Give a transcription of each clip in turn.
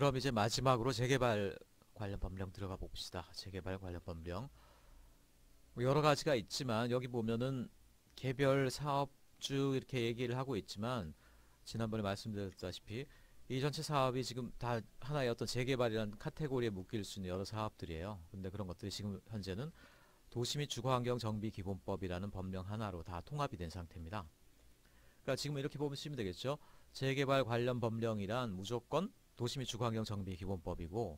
그럼 이제 마지막으로 재개발 관련 법령 들어가 봅시다. 재개발 관련 법령. 뭐 여러 가지가 있지만 여기 보면은 개별 사업주 이렇게 얘기를 하고 있지만 지난번에 말씀드렸다시피 이 전체 사업이 지금 다 하나의 어떤 재개발이라는 카테고리에 묶일 수 있는 여러 사업들이에요. 근데 그런 것들이 지금 현재는 도시 및 주거환경 정비 기본법이라는 법령 하나로 다 통합이 된 상태입니다. 그러니까 지금 이렇게 보시면 되겠죠. 재개발 관련 법령이란 무조건 도시 및 주거환경 정비 기본법이고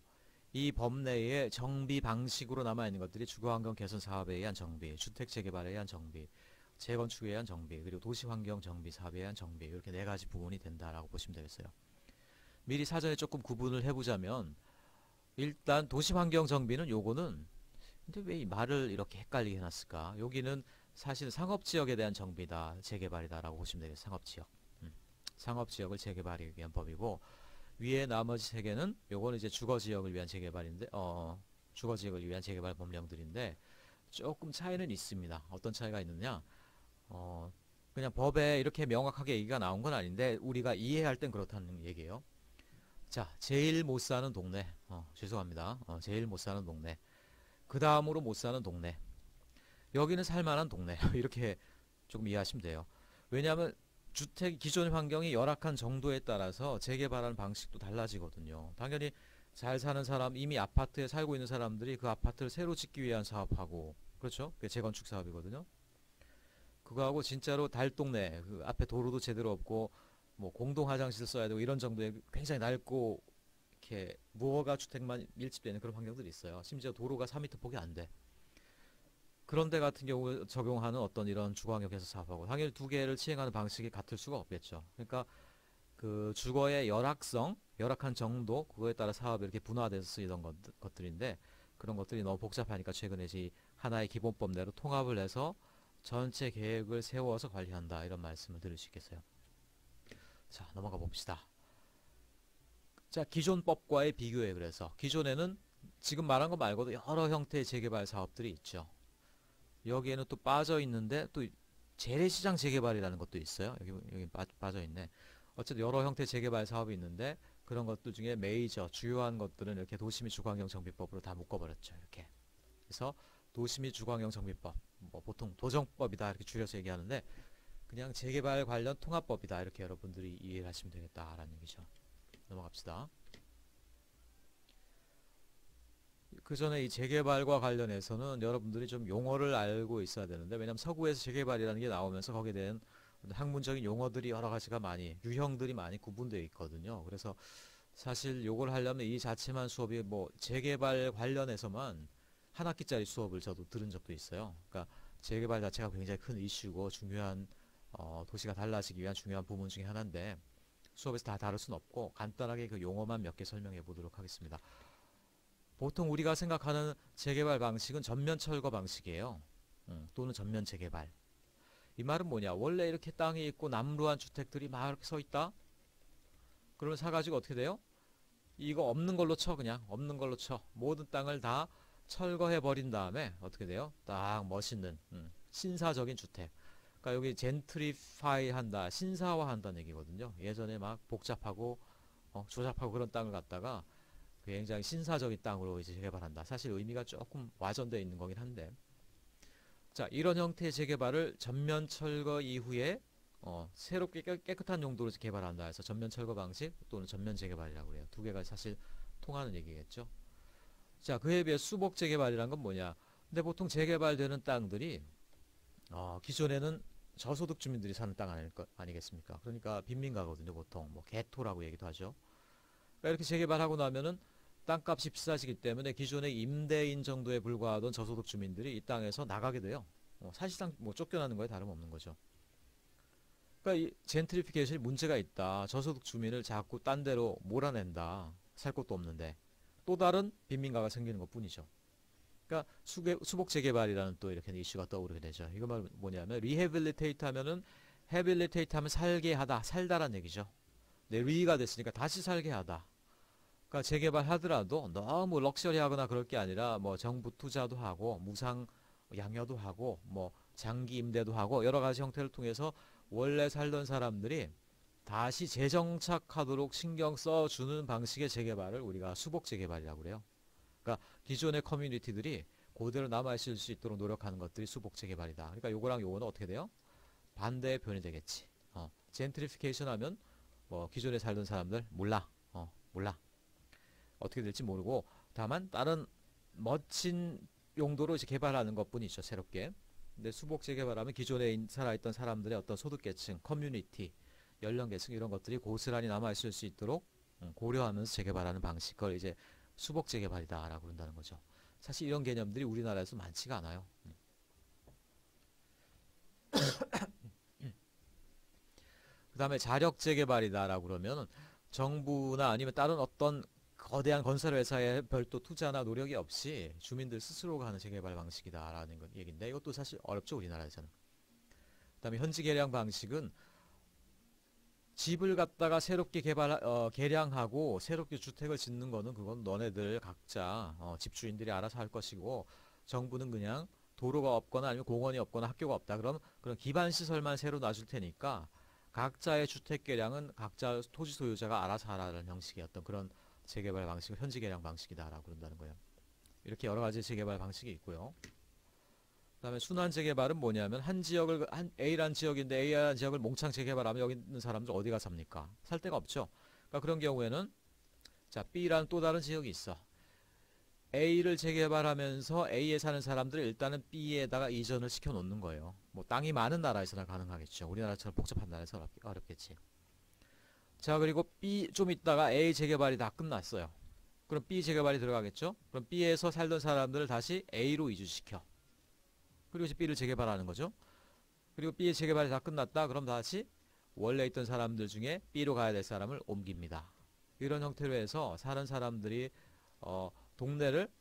이 법 내에 정비 방식으로 남아있는 것들이 주거환경 개선 사업에 의한 정비, 주택 재개발에 의한 정비, 재건축에 의한 정비, 그리고 도시환경 정비 사업에 의한 정비 이렇게 네 가지 부분이 된다라고 보시면 되겠어요. 미리 사전에 조금 구분을 해보자면 일단 도시환경 정비는 요거는 근데 왜 이 말을 이렇게 헷갈리게 해놨을까? 여기는 사실 상업지역에 대한 정비다, 재개발이다라고 보시면 되겠어요. 상업지역. 상업지역을 재개발하기 위한 법이고 위에 나머지 세 개는 요거는 이제 주거지역을 위한 재개발인데 주거지역을 위한 재개발 법령들인데 조금 차이는 있습니다. 어떤 차이가 있느냐? 그냥 법에 이렇게 명확하게 얘기가 나온 건 아닌데 우리가 이해할 땐 그렇다는 얘기예요. 자, 제일 못 사는 동네. 죄송합니다. 제일 못 사는 동네. 그 다음으로 못 사는 동네. 여기는 살만한 동네. 이렇게 조금 이해하시면 돼요. 왜냐하면 주택 기존 환경이 열악한 정도에 따라서 재개발하는 방식도 달라지거든요. 당연히 잘 사는 사람, 이미 아파트에 살고 있는 사람들이 그 아파트를 새로 짓기 위한 사업하고, 그렇죠? 그게 재건축 사업이거든요. 그거하고 진짜로 달동네, 그 앞에 도로도 제대로 없고, 뭐 공동 화장실 써야 되고 이런 정도의 굉장히 낡고 이렇게 무허가 주택만 밀집되는 그런 환경들이 있어요. 심지어 도로가 4m 폭이 안 돼. 그런 데 같은 경우 적용하는 어떤 이런 주거환경개선 사업하고 당연히 두 개를 시행하는 방식이 같을 수가 없겠죠. 그러니까 그 주거의 열악성, 열악한 정도 그거에 따라 사업이 이렇게 분화돼서 쓰이던 것들인데 그런 것들이 너무 복잡하니까 최근에 이 하나의 기본법 내로 통합을 해서 전체 계획을 세워서 관리한다 이런 말씀을 드릴 수 있겠어요. 자, 넘어가 봅시다. 자, 기존 법과의 비교에 그래서 기존에는 지금 말한 거 말고도 여러 형태의 재개발 사업들이 있죠. 여기에는 또 빠져 있는데 또 재래시장 재개발이라는 것도 있어요. 여기 빠져 있네. 어쨌든 여러 형태 재개발 사업이 있는데 그런 것들 중에 메이저 주요한 것들은 이렇게 도시 및 주거환경 정비법으로 다 묶어버렸죠. 이렇게. 그래서 도시 및 주거환경 정비법, 뭐 보통 도정법이다 이렇게 줄여서 얘기하는데 그냥 재개발 관련 통합법이다 이렇게 여러분들이 이해를 하시면 되겠다라는 얘기죠. 넘어갑시다. 그 전에 이 재개발과 관련해서는 여러분들이 좀 용어를 알고 있어야 되는데 왜냐하면 서구에서 재개발이라는 게 나오면서 거기에 대한 학문적인 용어들이 여러 가지가 많이 유형들이 많이 구분되어 있거든요. 그래서 사실 요걸 하려면 이 자체만 수업이 뭐 재개발 관련해서만 한 학기짜리 수업을 저도 들은 적도 있어요. 그러니까 재개발 자체가 굉장히 큰 이슈고 중요한 도시가 달라지기 위한 중요한 부분 중에 하나인데 수업에서 다 다룰 수는 없고 간단하게 그 용어만 몇 개 설명해 보도록 하겠습니다. 보통 우리가 생각하는 재개발 방식은 전면 철거 방식이에요. 또는 전면 재개발. 이 말은 뭐냐? 원래 이렇게 땅이 있고 남루한 주택들이 막 이렇게 서 있다? 그러면 사가지고 어떻게 돼요? 이거 없는 걸로 쳐, 그냥. 없는 걸로 쳐. 모든 땅을 다 철거해 버린 다음에 어떻게 돼요? 딱 멋있는, 신사적인 주택. 그러니까 여기 젠트리파이 한다, 신사화 한다는 얘기거든요. 예전에 막 복잡하고, 조잡하고 그런 땅을 갖다가 굉장히 신사적인 땅으로 이제 재개발한다. 사실 의미가 조금 와전되어 있는 거긴 한데. 자, 이런 형태의 재개발을 전면 철거 이후에 새롭게 깨끗한 용도로 개발한다 해서 전면 철거 방식 또는 전면 재개발이라고 그래요. 두 개가 사실 통하는 얘기겠죠. 자, 그에 비해 수복 재개발이란 건 뭐냐? 근데 보통 재개발되는 땅들이 기존에는 저소득 주민들이 사는 땅 아니겠습니까? 그러니까 빈민가거든요. 보통 뭐 개토라고 얘기도 하죠. 그러니까 이렇게 재개발하고 나면은 땅값이 비싸지기 때문에 기존의 임대인 정도에 불과하던 저소득 주민들이 이 땅에서 나가게 돼요. 사실상 뭐 쫓겨나는 거에 다름없는 거죠. 그러니까 이 젠트리피케이션이 문제가 있다. 저소득 주민을 자꾸 딴 데로 몰아낸다. 살 곳도 없는데. 또 다른 빈민가가 생기는 것 뿐이죠. 그러니까 수복 재개발이라는 또 이렇게 이슈가 떠오르게 되죠. 이거 말 뭐냐면 리해빌리테이트 하면은 해빌리테이트 하면 살게 하다, 살다란 얘기죠. 네, 리가 됐으니까 다시 살게 하다. 그러니까 재개발하더라도 너무 럭셔리하거나 그럴 게 아니라 뭐 정부 투자도 하고 무상 양여도 하고 뭐 장기 임대도 하고 여러 가지 형태를 통해서 원래 살던 사람들이 다시 재정착하도록 신경 써주는 방식의 재개발을 우리가 수복 재개발이라고 그래요. 그러니까 기존의 커뮤니티들이 그대로 남아있을 수 있도록 노력하는 것들이 수복 재개발이다. 그러니까 요거랑 요거는 어떻게 돼요? 반대의 표현이 되겠지. 젠트리피케이션 하면 뭐 기존에 살던 사람들 몰라. 몰라. 어떻게 될지 모르고 다만 다른 멋진 용도로 이제 개발하는 것뿐이죠. 새롭게. 근데 수복 재개발하면 기존에 살아있던 사람들의 어떤 소득계층, 커뮤니티, 연령계층 이런 것들이 고스란히 남아있을 수 있도록 고려하면서 재개발하는 방식, 그걸 이제 수복 재개발이다라고 그런다는 거죠. 사실 이런 개념들이 우리나라에서 많지가 않아요. 그 다음에 자력 재개발이다라고 그러면 정부나 아니면 다른 어떤 거대한 건설 회사의 별도 투자나 노력이 없이 주민들 스스로가 하는 재개발 방식이다라는 건 얘기인데, 이것도 사실 어렵죠, 우리나라에서는. 그 다음에 현지 개량 방식은 집을 갖다가 새롭게 개량하고 새롭게 주택을 짓는 거는 그건 너네들 각자 집주인들이 알아서 할 것이고, 정부는 그냥 도로가 없거나 아니면 공원이 없거나 학교가 없다 그럼 그런 기반 시설만 새로 놔줄 테니까 각자의 주택 개량은 각자 토지 소유자가 알아서 하라는 형식의 어떤 그런 재개발 방식을 현지 개량 방식이다라고 그런다는 거예요. 이렇게 여러 가지 재개발 방식이 있고요. 그다음에 순환 재개발은 뭐냐면 한 지역을 한 A라는 지역인데 A라는 지역을 몽창 재개발하면 여기 있는 사람들 어디가 삽니까? 살 데가 없죠. 그러니까 그런 경우에는 자 B라는 또 다른 지역이 있어. A를 재개발하면서 A에 사는 사람들을 일단은 B에다가 이전을 시켜 놓는 거예요. 뭐 땅이 많은 나라에서나 가능하겠죠. 우리나라처럼 복잡한 나라에서 어렵겠지. 자 그리고 B 좀 있다가 A 재개발이 다 끝났어요. 그럼 B 재개발이 들어가겠죠. 그럼 B에서 살던 사람들을 다시 A로 이주시켜. 그리고 이제 B를 재개발하는 거죠. 그리고 B의 재개발이 다 끝났다. 그럼 다시 원래 있던 사람들 중에 B로 가야 될 사람을 옮깁니다. 이런 형태로 해서 사는 사람들이 동네를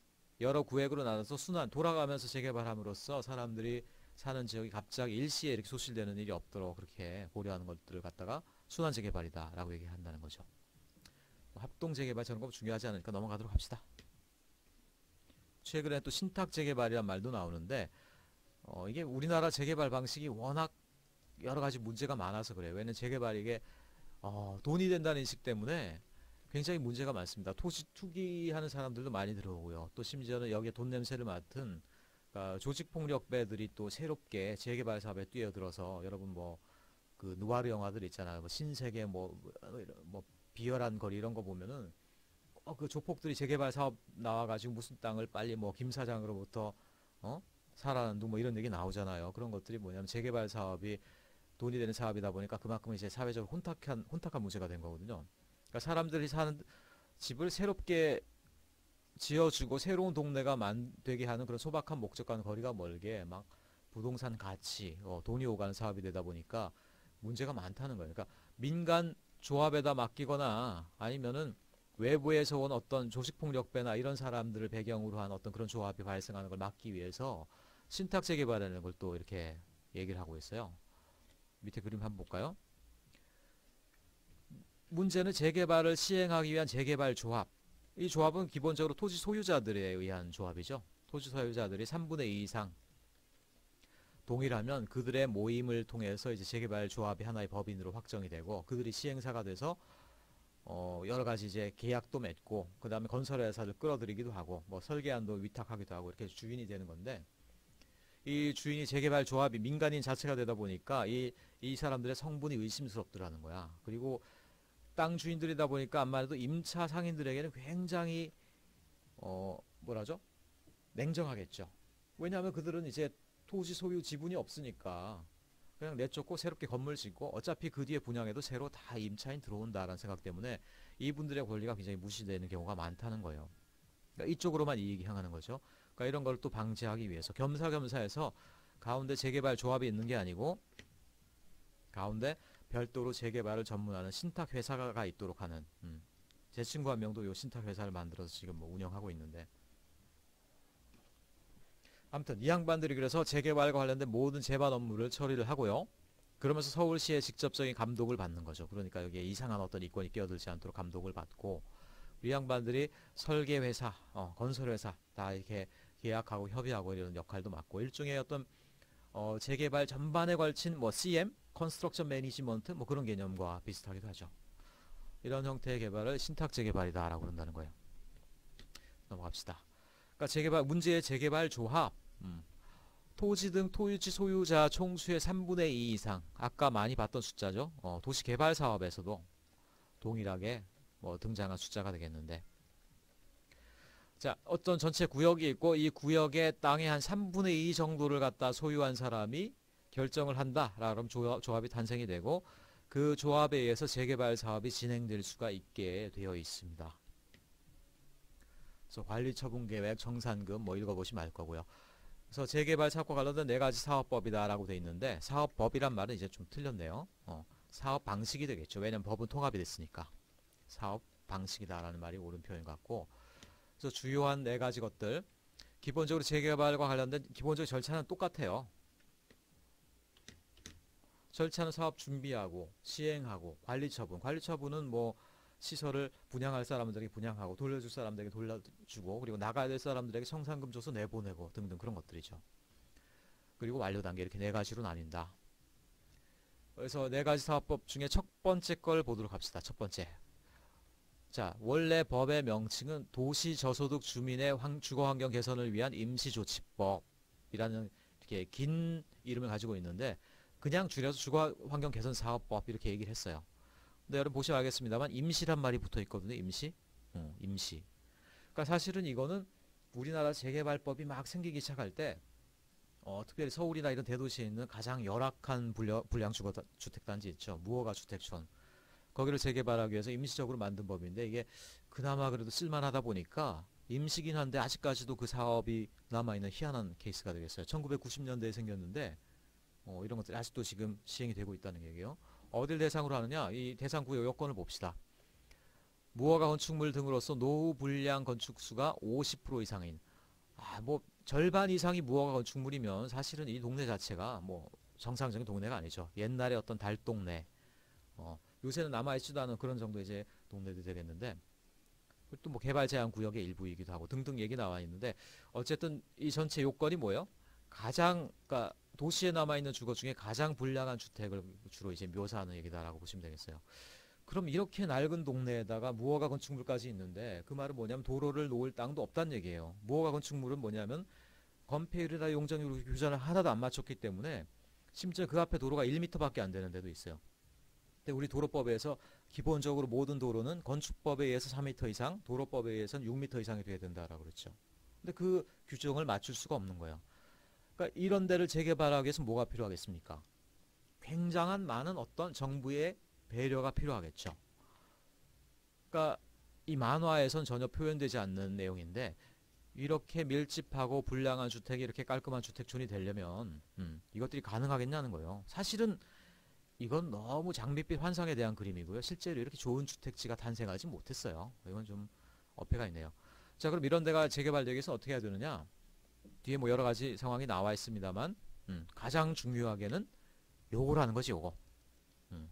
여러 구획으로 나눠서 순환 돌아가면서 재개발함으로써 사람들이 사는 지역이 갑자기 일시에 이렇게 소실되는 일이 없도록 그렇게 고려하는 것들을 갖다가 순환 재개발이다 라고 얘기한다는 거죠. 합동 재개발 저런 거 중요하지 않으니까 넘어가도록 합시다. 최근에 또 신탁 재개발이란 말도 나오는데 이게 우리나라 재개발 방식이 워낙 여러 가지 문제가 많아서 그래요. 왜냐면 재개발 이게 돈이 된다는 인식 때문에 굉장히 문제가 많습니다. 토지 투기하는 사람들도 많이 들어오고요. 또 심지어는 여기에 돈 냄새를 맡은 그러니까 조직폭력배들이 또 새롭게 재개발 사업에 뛰어들어서 여러분 뭐 그 누아르 영화들 있잖아요. 뭐 신세계 뭐 비열한 거리 이런 거 보면은 그 조폭들이 재개발 사업 나와가지고 무슨 땅을 빨리 뭐 김 사장으로부터 사라는 둥 뭐 이런 얘기 나오잖아요. 그런 것들이 뭐냐면 재개발 사업이 돈이 되는 사업이다 보니까 그만큼 이제 사회적으로 혼탁한 문제가 된 거거든요. 그러니까 사람들이 사는 집을 새롭게 지어주고 새로운 동네가 되게 하는 그런 소박한 목적과는 거리가 멀게 막 부동산 가치, 돈이 오가는 사업이 되다 보니까 문제가 많다는 거예요. 그러니까 민간 조합에다 맡기거나 아니면은 외부에서 온 어떤 조직폭력배나 이런 사람들을 배경으로 한 어떤 그런 조합이 발생하는 걸 막기 위해서 신탁 재개발이라는 걸 또 이렇게 얘기를 하고 있어요. 밑에 그림 한번 볼까요? 문제는 재개발을 시행하기 위한 재개발 조합. 이 조합은 기본적으로 토지 소유자들에 의한 조합이죠. 토지 소유자들이 3분의 2 이상 동일하면 그들의 모임을 통해서 이제 재개발 조합이 하나의 법인으로 확정이 되고 그들이 시행사가 돼서 여러 가지 이제 계약도 맺고 그 다음에 건설회사를 끌어들이기도 하고 뭐 설계안도 위탁하기도 하고 이렇게 주인이 되는 건데, 이 주인이 재개발 조합이 민간인 자체가 되다 보니까 이 사람들의 성분이 의심스럽더라는 거야. 그리고 땅 주인들이다 보니까 아무래도 임차 상인들에게는 굉장히 뭐라죠? 냉정하겠죠. 왜냐하면 그들은 이제 토지 소유 지분이 없으니까 그냥 내쫓고 새롭게 건물 짓고 어차피 그 뒤에 분양해도 새로 다 임차인 들어온다라는 생각 때문에 이분들의 권리가 굉장히 무시되는 경우가 많다는 거예요. 그러니까 이쪽으로만 이익이 향하는 거죠. 그러니까 이런 걸 또 방지하기 위해서 겸사겸사해서 가운데 재개발 조합이 있는 게 아니고 가운데 별도로 재개발을 전문하는 신탁 회사가 있도록 하는 제 친구 한 명도 요 신탁 회사를 만들어서 지금 뭐 운영하고 있는데, 아무튼 이 양반들이 그래서 재개발과 관련된 모든 제반 업무를 처리를 하고요. 그러면서 서울시의 직접적인 감독을 받는 거죠. 그러니까 여기에 이상한 어떤 이권이 끼어들지 않도록 감독을 받고, 이 양반들이 설계회사, 건설회사 다 이렇게 계약하고 협의하고 이런 역할도 맡고 일종의 어떤 재개발 전반에 걸친 뭐 CM 컨스트럭션 매니지먼트 뭐 그런 개념과 비슷하기도 하죠. 이런 형태의 개발을 신탁 재개발이다 라고 그런다는 거예요. 넘어갑시다. 그러니까 재개발, 문제의 재개발 조합. 토지 등 토유지 소유자 총수의 3분의 2 이상. 아까 많이 봤던 숫자죠. 도시 개발 사업에서도 동일하게 뭐 등장한 숫자가 되겠는데. 자, 어떤 전체 구역이 있고 이 구역의 땅의 한 3분의 2 정도를 갖다 소유한 사람이 결정을 한다. 그럼 조합이 탄생이 되고 그 조합에 의해서 재개발 사업이 진행될 수가 있게 되어 있습니다. 그래서 관리처분계획, 정산금 뭐 읽어보시면 알 거고요. 그래서 재개발 사업과 관련된 4가지 사업법이다 라고 되어 있는데 사업법이란 말은 이제 좀 틀렸네요. 사업 방식이 되겠죠. 왜냐면 법은 통합이 됐으니까. 사업 방식이다 라는 말이 옳은 표현 같고, 그래서 주요한 4가지 것들, 기본적으로 재개발과 관련된 기본적인 절차는 똑같아요. 절차는 사업 준비하고 시행하고 관리처분. 관리처분은 뭐 시설을 분양할 사람들에게 분양하고 돌려줄 사람들에게 돌려주고 그리고 나가야 될 사람들에게 청산금 줘서 내보내고 등등 그런 것들이죠. 그리고 완료 단계 이렇게 4가지로 나뉜다. 그래서 4가지 사업법 중에 첫 번째 걸 보도록 합시다. 첫 번째. 자, 원래 법의 명칭은 도시 저소득 주민의 주거환경 개선을 위한 임시조치법이라는 이렇게 긴 이름을 가지고 있는데 그냥 줄여서 주거환경 개선 사업법 이렇게 얘기를 했어요. 근데 여러분 보시면 알겠습니다만 임시란 말이 붙어 있거든요. 임시. 임시. 그러니까 사실은 이거는 우리나라 재개발법이 막 생기기 시작할 때 특별히 서울이나 이런 대도시에 있는 가장 열악한 불량주택단지 있죠. 무허가 주택촌. 거기를 재개발하기 위해서 임시적으로 만든 법인데 이게 그나마 그래도 쓸만하다 보니까 임시긴 한데 아직까지도 그 사업이 남아있는 희한한 케이스가 되겠어요. 1990년대에 생겼는데 이런 것들이 아직도 지금 시행이 되고 있다는 얘기예요. 어딜 대상으로 하느냐? 이 대상 구역 요건을 봅시다. 무허가 건축물 등으로서 노후 불량 건축수가 50% 이상인, 뭐 절반 이상이 무허가 건축물이면 사실은 이 동네 자체가 뭐 정상적인 동네가 아니죠. 옛날에 어떤 달동네, 요새는 남아있지도 않은 그런 정도의 이제 동네도 되겠는데, 또 뭐 개발 제한 구역의 일부이기도 하고 등등 얘기 나와 있는데, 어쨌든 이 전체 요건이 뭐예요? 그러니까 도시에 남아있는 주거 중에 가장 불량한 주택을 주로 이제 묘사하는 얘기다라고 보시면 되겠어요. 그럼 이렇게 낡은 동네에다가 무허가 건축물까지 있는데 그 말은 뭐냐면 도로를 놓을 땅도 없다는 얘기예요. 무허가 건축물은 뭐냐면 건폐율이나 용적률 규제를 하나도 안 맞췄기 때문에 심지어 그 앞에 도로가 1m밖에 안 되는 데도 있어요. 근데 우리 도로법에서 기본적으로 모든 도로는 건축법에 의해서 4m 이상, 도로법에 의해서는 6m 이상이 돼야 된다라고 그랬죠. 근데 그 규정을 맞출 수가 없는 거예요. 그러니까 이런 데를 재개발하기 위해서 뭐가 필요하겠습니까? 굉장한 많은 어떤 정부의 배려가 필요하겠죠. 그러니까 이 만화에선 전혀 표현되지 않는 내용인데 이렇게 밀집하고 불량한 주택이 이렇게 깔끔한 주택촌이 되려면 이것들이 가능하겠냐는 거예요. 사실은 이건 너무 장밋빛 환상에 대한 그림이고요. 실제로 이렇게 좋은 주택지가 탄생하지 못했어요. 이건 좀 어폐가 있네요. 자, 그럼 이런 데가 재개발되기 위해서 어떻게 해야 되느냐? 뒤에 뭐 여러 가지 상황이 나와 있습니다만 가장 중요하게는 요거라는 거지, 요거.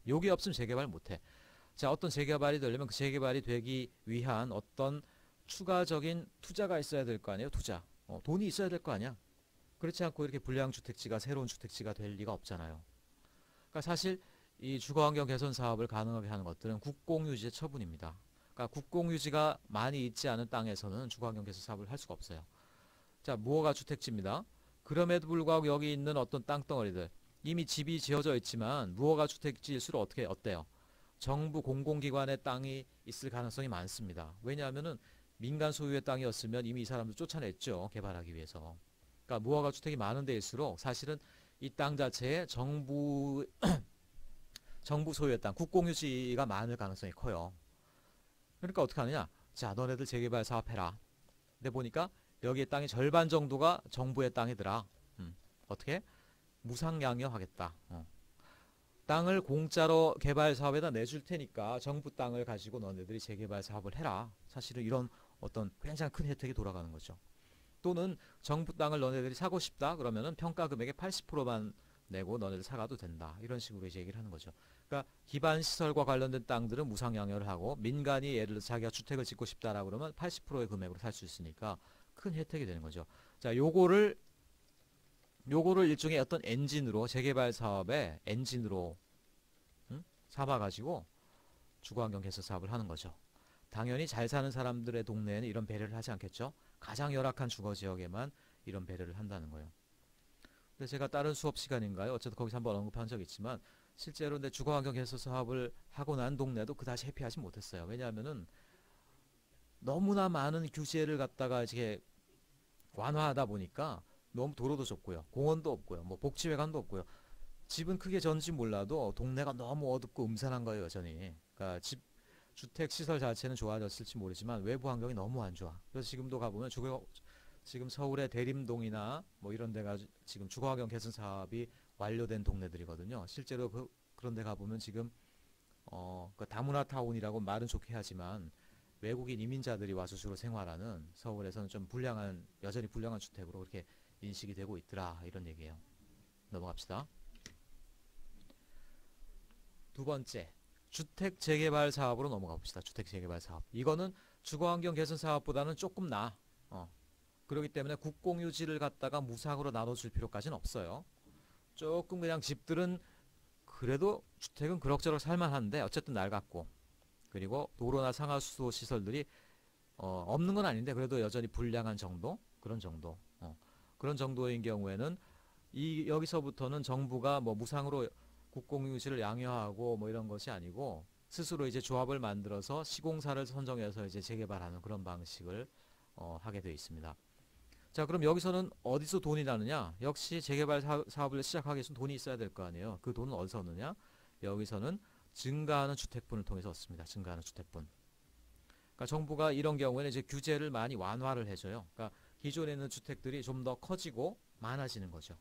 요게 없으면 재개발 못해. 자, 어떤 재개발이 되려면 그 재개발이 되기 위한 어떤 추가적인 투자가 있어야 될 거 아니에요? 투자. 돈이 있어야 될 거 아니야? 그렇지 않고 이렇게 불량 주택지가 새로운 주택지가 될 리가 없잖아요. 그러니까 사실 이 주거환경 개선 사업을 가능하게 하는 것들은 국공유지의 처분입니다. 그러니까 국공유지가 많이 있지 않은 땅에서는 주거환경 개선 사업을 할 수가 없어요. 자, 무허가 주택지입니다. 그럼에도 불구하고 여기 있는 어떤 땅덩어리들, 이미 집이 지어져 있지만 무허가 주택지일수록 어때요? 정부 공공기관의 땅이 있을 가능성이 많습니다. 왜냐하면은 민간 소유의 땅이었으면 이미 이 사람들 쫓아냈죠. 개발하기 위해서. 그러니까 무허가 주택이 많은 데일수록 사실은 이 땅 자체에 정부 소유의 땅, 국공유지가 많을 가능성이 커요. 그러니까 어떻게 하느냐? 자, 너네들 재개발 사업해라. 근데 보니까 여기에 땅의 절반 정도가 정부의 땅이더라. 어떻게? 무상양여하겠다. 땅을 공짜로 개발 사업에다 내줄 테니까 정부 땅을 가지고 너네들이 재개발 사업을 해라. 사실은 이런 어떤 굉장히 큰 혜택이 돌아가는 거죠. 또는 정부 땅을 너네들이 사고 싶다 그러면은 평가 금액의 80%만 내고 너네들 사가도 된다. 이런 식으로 이제 얘기를 하는 거죠. 그러니까 기반 시설과 관련된 땅들은 무상 양여를 하고 민간이 예를 들어 자기가 주택을 짓고 싶다라고 그러면 80%의 금액으로 살 수 있으니까 큰 혜택이 되는 거죠. 자, 요거를 요거를 일종의 어떤 엔진으로 재개발 사업의 엔진으로 삼아가지고 주거환경 개선 사업을 하는 거죠. 당연히 잘 사는 사람들의 동네에는 이런 배려를 하지 않겠죠. 가장 열악한 주거 지역에만 이런 배려를 한다는 거예요. 근데 제가 다른 수업 시간인가요? 어쨌든 거기서 한번 언급한 적이 있지만 실제로 내 주거환경 개선 사업을 하고 난 동네도 그다지 해피하지 못했어요. 왜냐하면은 너무나 많은 규제를 갖다가 이제 완화하다 보니까 너무 도로도 좁고요. 공원도 없고요. 뭐 복지회관도 없고요. 집은 크게 전지 몰라도 동네가 너무 어둡고 음산한 거예요, 여전히. 그러니까 주택 시설 자체는 좋아졌을지 모르지만 외부 환경이 너무 안 좋아. 그래서 지금도 가보면 지금 서울의 대림동이나 뭐 이런 데가 지금 주거환경 개선 사업이 완료된 동네들이거든요. 실제로 그런 데 가보면 지금 그 다문화 타운이라고 말은 좋게 하지만 외국인 이민자들이 와서 주로 생활하는 서울에서는 좀 여전히 불량한 주택으로 그렇게 인식이 되고 있더라. 이런 얘기예요. 넘어갑시다. 두 번째, 주택 재개발 사업으로 넘어가 봅시다. 주택 재개발 사업. 이거는 주거환경 개선 사업보다는 조금 나아. 그렇기 때문에 국공유지를 갖다가 무상으로 나눠줄 필요까지는 없어요. 조금 그냥 집들은 그래도 주택은 그럭저럭 살만한데 어쨌든 낡았고, 그리고 도로나 상하수도 시설들이 없는 건 아닌데 그래도 여전히 불량한 정도, 그런 정도. 그런 정도인 경우에는 여기서부터는 정부가 뭐 무상으로 국공유지를 양효하고 뭐 이런 것이 아니고 스스로 이제 조합을 만들어서 시공사를 선정해서 이제 재개발하는 그런 방식을 하게 되어 있습니다. 자, 그럼 여기서는 어디서 돈이 나느냐? 역시 재개발 사업을 시작하기 위해서는 돈이 있어야 될 거 아니에요. 그 돈은 어디서 얻느냐? 여기서는 증가하는 주택분을 통해서 얻습니다. 증가하는 주택분. 그러니까 정부가 이런 경우에는 이제 규제를 많이 완화를 해줘요. 그러니까 기존에 있는 주택들이 좀 더 커지고 많아지는 거죠.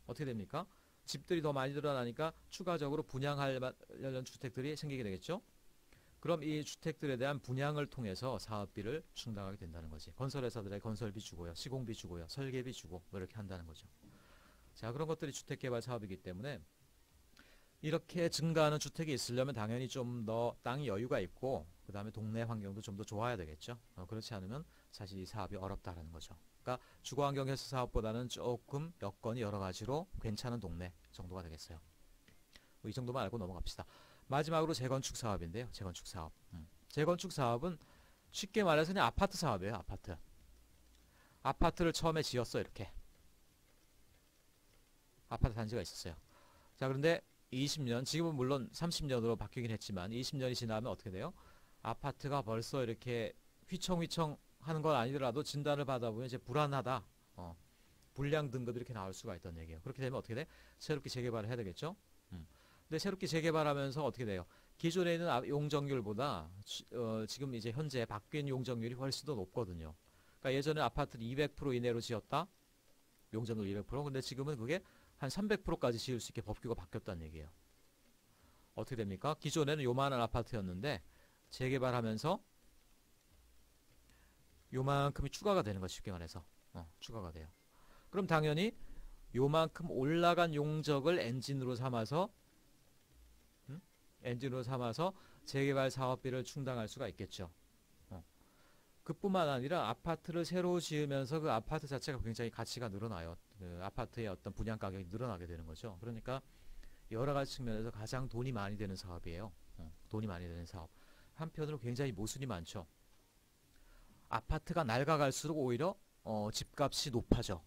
어떻게 됩니까? 집들이 더 많이 늘어나니까 추가적으로 분양하려는 주택들이 생기게 되겠죠. 그럼 이 주택들에 대한 분양을 통해서 사업비를 충당하게 된다는 거지. 건설회사들의 건설비 주고요, 시공비 주고요, 설계비 주고 뭐 이렇게 한다는 거죠. 자, 그런 것들이 주택개발 사업이기 때문에 이렇게 증가하는 주택이 있으려면 당연히 좀 더 땅이 여유가 있고 그 다음에 동네 환경도 좀 더 좋아야 되겠죠. 그렇지 않으면 사실 이 사업이 어렵다라는 거죠. 그러니까 주거환경 개선 사업보다는 조금 여건이 여러 가지로 괜찮은 동네 정도가 되겠어요. 이 정도만 알고 넘어갑시다. 마지막으로 재건축 사업인데요. 재건축 사업. 재건축 사업은 쉽게 말해서 그냥 아파트 사업이에요. 아파트. 아파트를 처음에 지었어. 이렇게. 아파트 단지가 있었어요. 자, 그런데 20년, 지금은 물론 30년으로 바뀌긴 했지만 20년이 지나면 어떻게 돼요? 아파트가 벌써 이렇게 휘청휘청 하는 건 아니더라도 진단을 받아보면 이제 불안하다. 불량 등급이 이렇게 나올 수가 있다는 얘기예요. 그렇게 되면 어떻게 돼? 새롭게 재개발을 해야 되겠죠? 근데 새롭게 재개발하면서 어떻게 돼요? 기존에 있는 용적률보다 지금 이제 현재 바뀐 용적률이 훨씬 더 높거든요. 그러니까 예전에 아파트를 200% 이내로 지었다? 용적률 200%. 근데 지금은 그게 한 300%까지 지을 수 있게 법규가 바뀌었다는 얘기예요. 어떻게 됩니까? 기존에는 요만한 아파트였는데 재개발하면서 요만큼이 추가가 되는 거죠. 쉽게 말해서. 추가가 돼요. 그럼 당연히 요만큼 올라간 용적을 엔진으로 삼아서 재개발 사업비를 충당할 수가 있겠죠. 그뿐만 아니라 아파트를 새로 지으면서 그 아파트 자체가 굉장히 가치가 늘어나요. 그 아파트의 어떤 분양 가격이 늘어나게 되는 거죠. 그러니까 여러 가지 측면에서 가장 돈이 많이 되는 사업이에요. 돈이 많이 되는 사업. 한편으로 굉장히 모순이 많죠. 아파트가 낡아갈수록 오히려 집값이 높아져.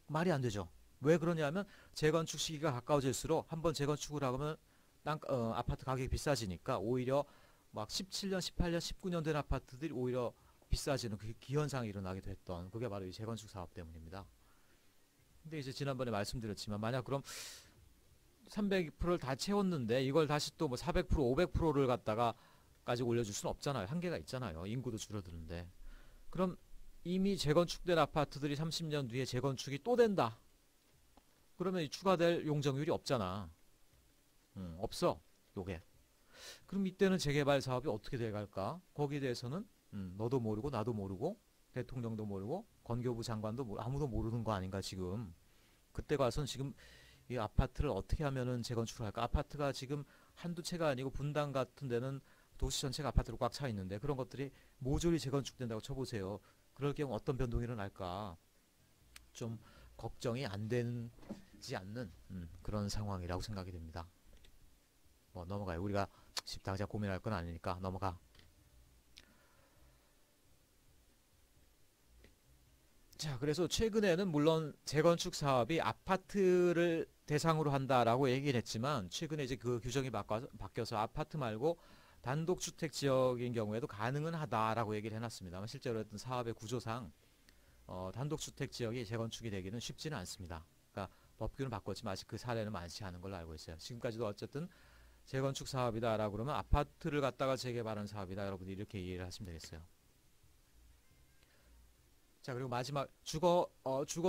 말이 안 되죠. 왜 그러냐면 재건축 시기가 가까워질수록 한번 재건축을 하면 아파트 가격이 비싸지니까 오히려 막 17년, 18년, 19년 된 아파트들이 오히려 비싸지는 그 기현상이 일어나게 됐던 그게 바로 이 재건축 사업 때문입니다. 근데 이제 지난번에 말씀드렸지만 만약 그럼 300%를 다 채웠는데 이걸 다시 또 뭐 400%, 500%를 갖다가까지 올려줄 수는 없잖아요. 한계가 있잖아요. 인구도 줄어드는데. 그럼 이미 재건축된 아파트들이 30년 뒤에 재건축이 또 된다. 그러면 이 추가될 용적률이 없잖아. 없어. 요게. 그럼 이때는 재개발 사업이 어떻게 돼갈까? 거기에 대해서는 너도 모르고 나도 모르고 대통령도 모르고 건교부 장관도 아무도 모르는 거 아닌가 지금. 그때 가서는 지금 이 아파트를 어떻게 하면은 재건축을 할까? 아파트가 지금 한두 채가 아니고 분당 같은 데는 도시 전체가 아파트로 꽉 차 있는데 그런 것들이 모조리 재건축된다고 쳐보세요. 그럴 경우 어떤 변동이 일어날까? 좀 걱정이 안 되지 않는 그런 상황이라고 생각이 됩니다. 뭐 넘어가요. 우리가 집당자 고민할 건 아니니까 넘어가. 자, 그래서 최근에는 물론 재건축 사업이 아파트를 대상으로 한다라고 얘기를 했지만 최근에 이제 그 규정이 바뀌어서 아파트 말고 단독주택 지역인 경우에도 가능은 하다라고 얘기를 해놨습니다. 실제로 어떤 사업의 구조상 단독주택 지역이 재건축이 되기는 쉽지는 않습니다. 그러니까 법규는 바꿨지만 아직 그 사례는 많지 않은 걸로 알고 있어요. 지금까지도 어쨌든 재건축 사업이다라고 그러면 아파트를 갖다가 재개발하는 사업이다. 여러분들이 이렇게 이해를 하시면 되겠어요. 자, 그리고 마지막 주거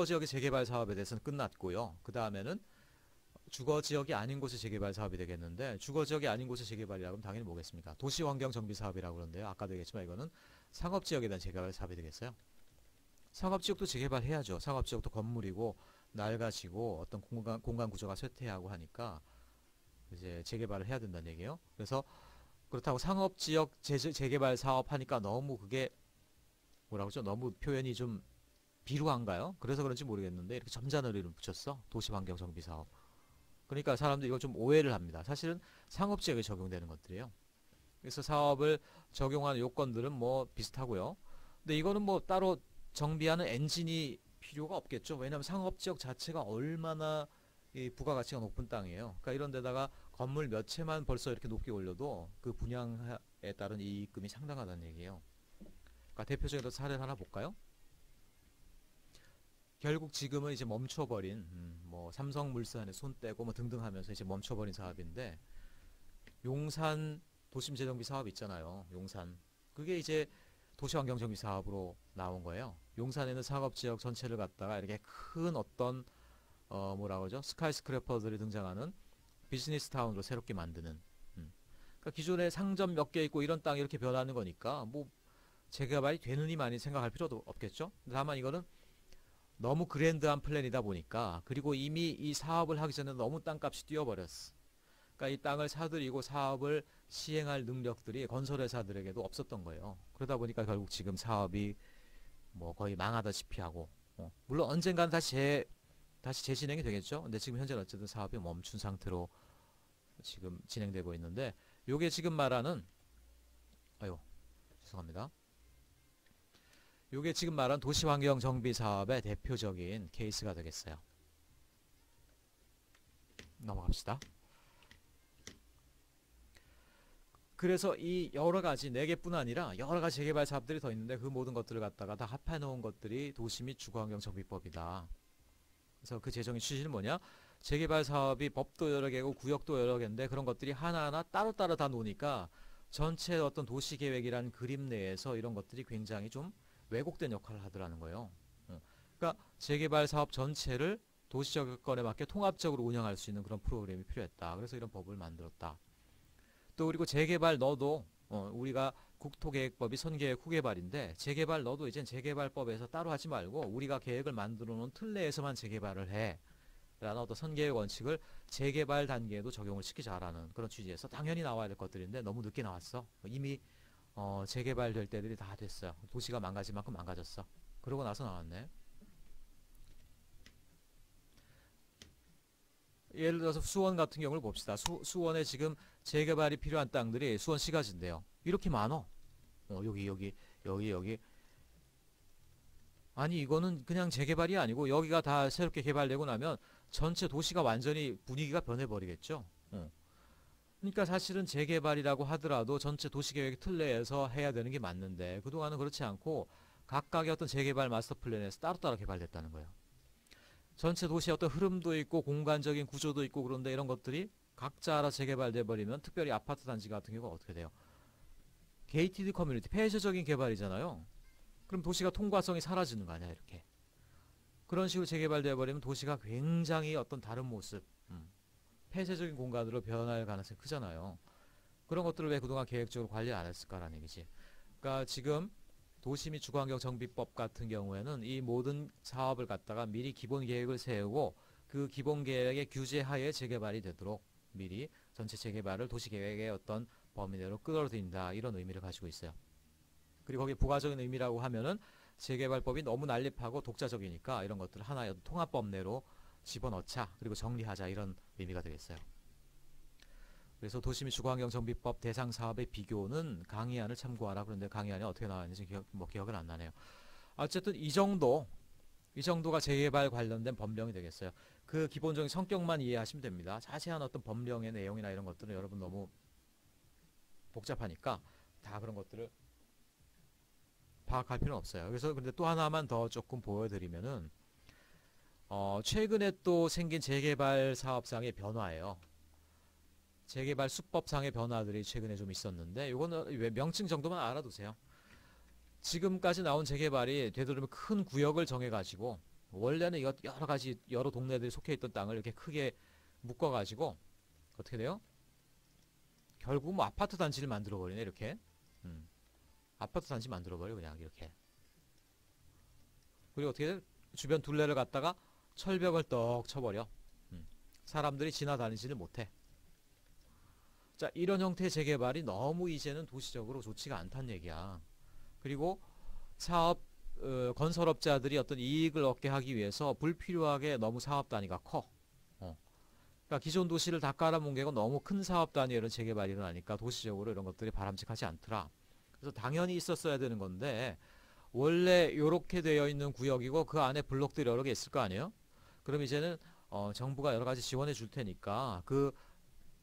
지역의 재개발 사업에 대해서는 끝났고요. 그 다음에는 주거 지역이 아닌 곳의 재개발 사업이 되겠는데, 주거 지역이 아닌 곳의 재개발이라고 하면 당연히 뭐겠습니까? 도시 환경 정비 사업이라고 그러는데요. 아까도 얘기했지만 이거는 상업 지역에 대한 재개발 사업이 되겠어요. 상업 지역도 재개발해야죠. 상업 지역도 건물이고 낡아지고 어떤 공간 구조가 쇠퇴하고 하니까 이제 재개발을 해야 된다는 얘기예요. 그래서 그렇다고 상업 지역 재개발 사업 하니까 너무 그게 뭐라고 하죠? 너무 표현이 좀 비루한가요? 그래서 그런지 모르겠는데 이렇게 점잖은 이름 붙였어. 도시환경정비사업. 그러니까 사람들이 이걸 좀 오해를 합니다. 사실은 상업지역에 적용되는 것들이에요. 그래서 사업을 적용하는 요건들은 뭐 비슷하고요. 근데 이거는 뭐 따로 정비하는 엔진이 필요가 없겠죠. 왜냐하면 상업지역 자체가 얼마나 이 부가가치가 높은 땅이에요. 그러니까 이런 데다가 건물 몇 채만 벌써 이렇게 높게 올려도 그 분양에 따른 이익금이 상당하다는 얘기예요. 그러니까 대표적인 사례를 하나 볼까요? 결국 지금은 이제 멈춰버린 뭐 삼성물산에 손 떼고 뭐 등등 하면서 이제 멈춰버린 사업인데 용산 도심재정비 사업 있잖아요. 용산 그게 이제 도시환경정비 사업으로 나온 거예요. 용산에는 상업지역 전체를 갖다가 이렇게 큰 어떤 뭐라고 하죠? 스카이스크래퍼들이 등장하는 비즈니스 타운으로 새롭게 만드는 그러니까 기존에 상점 몇 개 있고 이런 땅이 이렇게 변하는 거니까 뭐 재개발이 되느니 많이 생각할 필요도 없겠죠. 다만 이거는 너무 그랜드한 플랜이다 보니까 그리고 이미 이 사업을 하기 전에 너무 땅값이 뛰어버렸어. 그러니까 이 땅을 사들이고 사업을 시행할 능력들이 건설회사들에게도 없었던 거예요. 그러다 보니까 결국 지금 사업이 뭐 거의 망하다시피 하고 물론 언젠가는 다시 재진행이 되겠죠. 근데 지금 현재는 어쨌든 사업이 멈춘 상태로 지금 진행되고 있는데 요게 지금 말하는 아유 죄송합니다. 요게 지금 말한 도시환경 정비 사업의 대표적인 케이스가 되겠어요. 넘어갑시다. 그래서 이 여러가지 4개뿐 아니라 여러가지 재개발 사업들이 더 있는데 그 모든 것들을 갖다가 다 합해 놓은 것들이 도시 및 주거환경 정비법이다. 그래서 그 제정의 취지는 뭐냐? 재개발 사업이 법도 여러 개고 구역도 여러 개인데 그런 것들이 하나하나 따로따로 다 노니까 전체 어떤 도시계획이라는 그림 내에서 이런 것들이 굉장히 좀 왜곡된 역할을 하더라는 거예요. 그러니까 재개발 사업 전체를 도시적 여건에 맞게 통합적으로 운영할 수 있는 그런 프로그램이 필요했다. 그래서 이런 법을 만들었다. 또 그리고 재개발 너도 우리가 국토계획법이 선계획 후개발인데 재개발 너도 이젠 재개발법에서 따로 하지 말고 우리가 계획을 만들어 놓은 틀 내에서만 재개발을 해. 라는 어떤 선계획 원칙을 재개발 단계에도 적용을 시키자라는 그런 취지에서 당연히 나와야 될 것들인데 너무 늦게 나왔어. 이미 재개발될 때들이 다 됐어요. 도시가 망가질 만큼 망가졌어. 그러고 나서 나왔네. 예를 들어서 수원 같은 경우를 봅시다. 수원에 지금 재개발이 필요한 땅들이 수원 시가지인데요. 이렇게 많어. 여기. 아니 이거는 그냥 재개발이 아니고 여기가 다 새롭게 개발되고 나면 전체 도시가 완전히 분위기가 변해버리겠죠. 그러니까 사실은 재개발이라고 하더라도 전체 도시계획 틀 내에서 해야 되는 게 맞는데 그동안은 그렇지 않고 각각의 어떤 재개발 마스터 플랜에서 따로따로 개발됐다는 거예요. 전체 도시의 어떤 흐름도 있고 공간적인 구조도 있고 그런데 이런 것들이 각자 알아서 재개발돼 버리면 특별히 아파트 단지 같은 경우가 어떻게 돼요? 게이티드 커뮤니티, 폐쇄적인 개발이잖아요. 그럼 도시가 통과성이 사라지는 거 아니야 이렇게. 그런 식으로 재개발되어 버리면 도시가 굉장히 어떤 다른 모습 폐쇄적인 공간으로 변할 가능성이 크잖아요. 그런 것들을 왜 그동안 계획적으로 관리 안 했을까라는 얘기지. 그러니까 지금 도시 및 주거환경 정비법 같은 경우에는 이 모든 사업을 갖다가 미리 기본 계획을 세우고 그 기본 계획의 규제 하에 재개발이 되도록 미리 전체 재개발을 도시 계획의 어떤 범위 내로 끌어들인다 이런 의미를 가지고 있어요. 그리고 거기에 부가적인 의미라고 하면은 재개발법이 너무 난립하고 독자적이니까 이런 것들을 하나의 통합법 내로 집어넣자, 그리고 정리하자, 이런 의미가 되겠어요. 그래서 도시 및 주거환경 정비법 대상 사업의 비교는 강의안을 참고하라. 그런데 강의안이 어떻게 나왔는지 기억은 안 나네요. 어쨌든 이 정도가 재개발 관련된 법령이 되겠어요. 그 기본적인 성격만 이해하시면 됩니다. 자세한 어떤 법령의 내용이나 이런 것들은 여러분 너무 복잡하니까 다 그런 것들을 파악할 필요는 없어요. 그래서 근데 또 하나만 더 조금 보여드리면은 최근에 또 생긴 재개발 사업상의 변화예요. 재개발 수법상의 변화들이 최근에 좀 있었는데 이거는 명칭 정도만 알아두세요. 지금까지 나온 재개발이 되도록이면 큰 구역을 정해가지고 원래는 여러 가지 여러 동네들이 속해 있던 땅을 이렇게 크게 묶어가지고 어떻게 돼요? 결국 뭐 아파트 단지를 만들어 버리네 이렇게. 아파트 단지 만들어 버려 그냥 이렇게. 그리고 어떻게 돼? 주변 둘레를 갖다가 철벽을 떡 쳐버려. 사람들이 지나다니지를 못해. 자, 이런 형태의 재개발이 너무 이제는 도시적으로 좋지가 않다는 얘기야. 그리고 건설업자들이 어떤 이익을 얻게 하기 위해서 불필요하게 너무 사업 단위가 커. 그러니까 기존 도시를 다 깔아뭉개고 너무 큰 사업 단위의 이런 재개발이 일어나니까 도시적으로 이런 것들이 바람직하지 않더라. 그래서 당연히 있었어야 되는 건데 원래 이렇게 되어 있는 구역이고 그 안에 블록들이 여러 개 있을 거 아니에요? 그럼 이제는 정부가 여러 가지 지원해 줄 테니까 그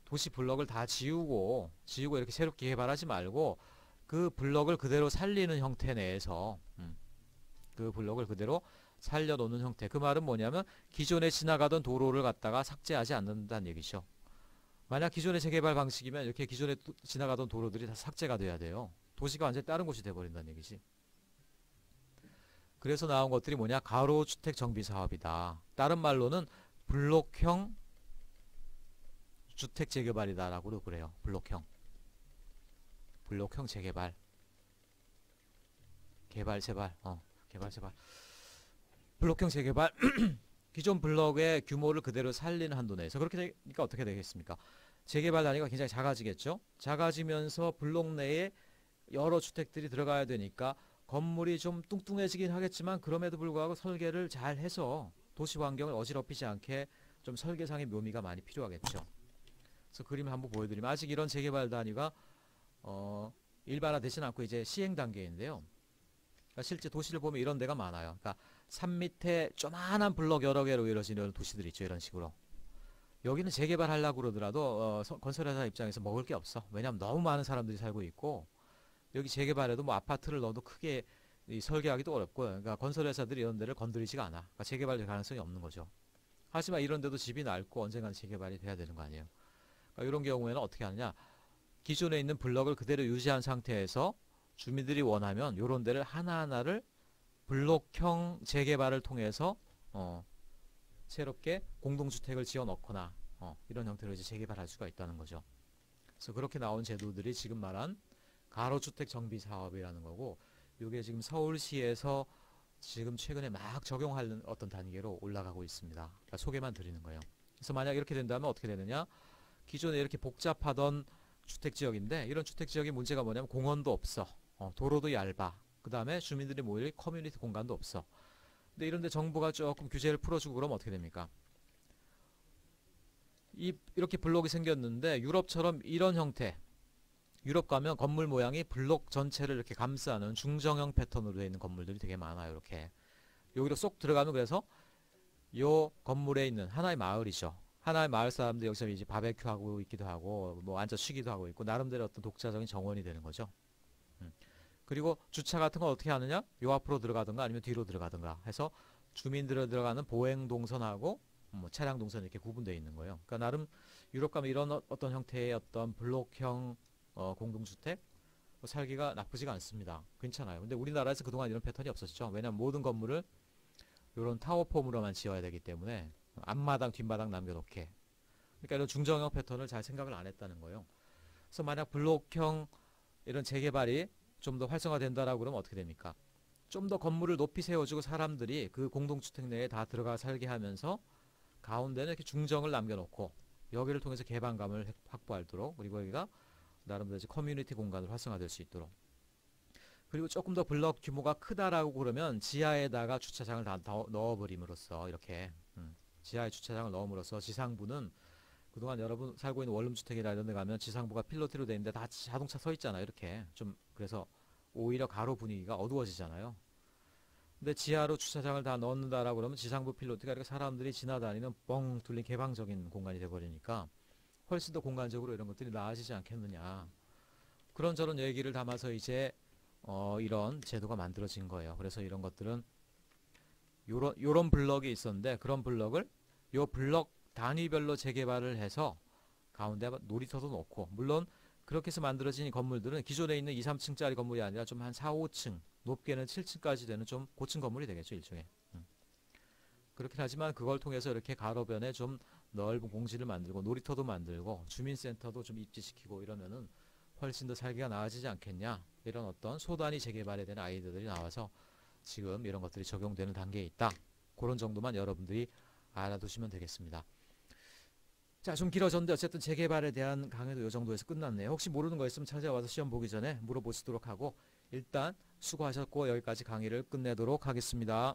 도시 블럭을 다 지우고 이렇게 새롭게 개발하지 말고 그 블럭을 그대로 살리는 형태 내에서 그 블럭을 그대로 살려놓는 형태. 그 말은 뭐냐면 기존에 지나가던 도로를 갖다가 삭제하지 않는다는 얘기죠. 만약 기존의 재개발 방식이면 이렇게 기존에 지나가던 도로들이 다 삭제가 돼야 돼요. 도시가 완전히 다른 곳이 돼버린다는 얘기지. 그래서 나온 것들이 뭐냐? 가로주택 정비 사업이다. 다른 말로는 블록형 주택 재개발이다라고도 그래요. 블록형 재개발. 개발 제발. 블록형 재개발. 기존 블록의 규모를 그대로 살리는 한도 내에서. 그렇게 되니까 어떻게 되겠습니까? 재개발 단위가 굉장히 작아지겠죠. 작아지면서 블록 내에 여러 주택들이 들어가야 되니까 건물이 좀 뚱뚱해지긴 하겠지만 그럼에도 불구하고 설계를 잘 해서 도시 환경을 어지럽히지 않게 좀 설계상의 묘미가 많이 필요하겠죠. 그래서 그림을 한번 보여드리면 아직 이런 재개발 단위가 일반화되지는 않고 이제 시행 단계인데요. 그러니까 실제 도시를 보면 이런 데가 많아요. 그러니까 산 밑에 조만한 블럭 여러 개로 이루어지는 도시들 있죠. 이런 식으로. 여기는 재개발하려고 그러더라도 건설회사 입장에서 먹을 게 없어. 왜냐하면 너무 많은 사람들이 살고 있고 여기 재개발해도 뭐 아파트를 넣어도 크게 설계하기도 어렵고 그러니까 건설회사들이 이런 데를 건드리지가 않아. 그러니까 재개발될 가능성이 없는 거죠. 하지만 이런 데도 집이 넓고 언젠가는 재개발이 돼야 되는 거 아니에요. 그러니까 이런 경우에는 어떻게 하느냐. 기존에 있는 블럭을 그대로 유지한 상태에서 주민들이 원하면 이런 데를 하나하나를 블록형 재개발을 통해서 새롭게 공동주택을 지어 넣거나 이런 형태로 이제 재개발할 수가 있다는 거죠. 그래서 그렇게 나온 제도들이 지금 말한 가로주택 정비 사업이라는 거고 이게 지금 서울시에서 지금 최근에 막 적용하는 어떤 단계로 올라가고 있습니다. 그러니까 소개만 드리는 거예요. 그래서 만약 이렇게 된다면 어떻게 되느냐. 기존에 이렇게 복잡하던 주택지역인데 이런 주택지역의 문제가 뭐냐면 공원도 없어. 도로도 얇아. 그 다음에 주민들이 모일 커뮤니티 공간도 없어. 근데 이런데 정부가 조금 규제를 풀어주고 그러면 어떻게 됩니까? 이렇게 블록이 생겼는데 유럽처럼 이런 형태 유럽 가면 건물 모양이 블록 전체를 이렇게 감싸는 중정형 패턴으로 되어 있는 건물들이 되게 많아요. 이렇게 여기로 쏙 들어가면 그래서 요 건물에 있는 하나의 마을이죠. 하나의 마을 사람들 여기서 이제 바베큐 하고 있기도 하고 뭐 앉아 쉬기도 하고 있고 나름대로 어떤 독자적인 정원이 되는 거죠. 그리고 주차 같은 건 어떻게 하느냐? 요 앞으로 들어가든가 아니면 뒤로 들어가든가 해서 주민들이 들어가는 보행 동선하고 뭐 차량 동선 이렇게 구분되어 있는 거예요. 그러니까 나름 유럽 가면 이런 어떤 형태의 어떤 블록형 공동주택 살기가 나쁘지가 않습니다. 괜찮아요. 근데 우리나라에서 그동안 이런 패턴이 없었죠. 왜냐하면 모든 건물을 이런 타워폼으로만 지어야 되기 때문에 앞마당 뒷마당 남겨놓게. 그러니까 이런 중정형 패턴을 잘 생각을 안 했다는 거예요. 그래서 만약 블록형 이런 재개발이 좀 더 활성화된다라고 그러면 어떻게 됩니까? 좀 더 건물을 높이 세워주고 사람들이 그 공동주택 내에 다 들어가 살게 하면서 가운데는 이렇게 중정을 남겨놓고 여기를 통해서 개방감을 확보하도록 그리고 여기가 나름대로 이제 커뮤니티 공간으로 활성화될 수 있도록 그리고 조금 더 블럭 규모가 크다라고 그러면 지하에다가 주차장을 다 넣어버림으로써 이렇게 지하에 주차장을 넣음으로써 지상부는 그동안 여러분 살고 있는 원룸주택이나 이런 데 가면 지상부가 필로티로 돼 있는데 다 자동차 서 있잖아요. 이렇게 좀 그래서 오히려 가로 분위기가 어두워지잖아요. 근데 지하로 주차장을 다 넣는다라고 그러면 지상부 필로티가 이렇게 사람들이 지나다니는 뻥 뚫린 개방적인 공간이 돼버리니까 훨씬 더 공간적으로 이런 것들이 나아지지 않겠느냐. 그런저런 얘기를 담아서 이제 이런 제도가 만들어진 거예요. 그래서 이런 것들은 요런 블럭이 있었는데 그런 블럭을 요 블럭 단위별로 재개발을 해서 가운데 놀이터도 놓고, 물론 그렇게 해서 만들어진 이 건물들은 기존에 있는 2, 3층짜리 건물이 아니라 좀 한 4, 5층, 높게는 7층까지 되는 좀 고층 건물이 되겠죠, 일종의. 그렇긴 하지만 그걸 통해서 이렇게 가로변에 좀 넓은 공지를 만들고 놀이터도 만들고 주민센터도 좀 입지시키고 이러면은 훨씬 더 살기가 나아지지 않겠냐, 이런 어떤 소단위 재개발에 대한 아이디어들이 나와서 지금 이런 것들이 적용되는 단계에 있다. 그런 정도만 여러분들이 알아두시면 되겠습니다. 자, 좀 길어졌는데 어쨌든 재개발에 대한 강의도 이 정도에서 끝났네요. 혹시 모르는 거 있으면 찾아와서 시험 보기 전에 물어보시도록 하고, 일단 수고하셨고 여기까지 강의를 끝내도록 하겠습니다.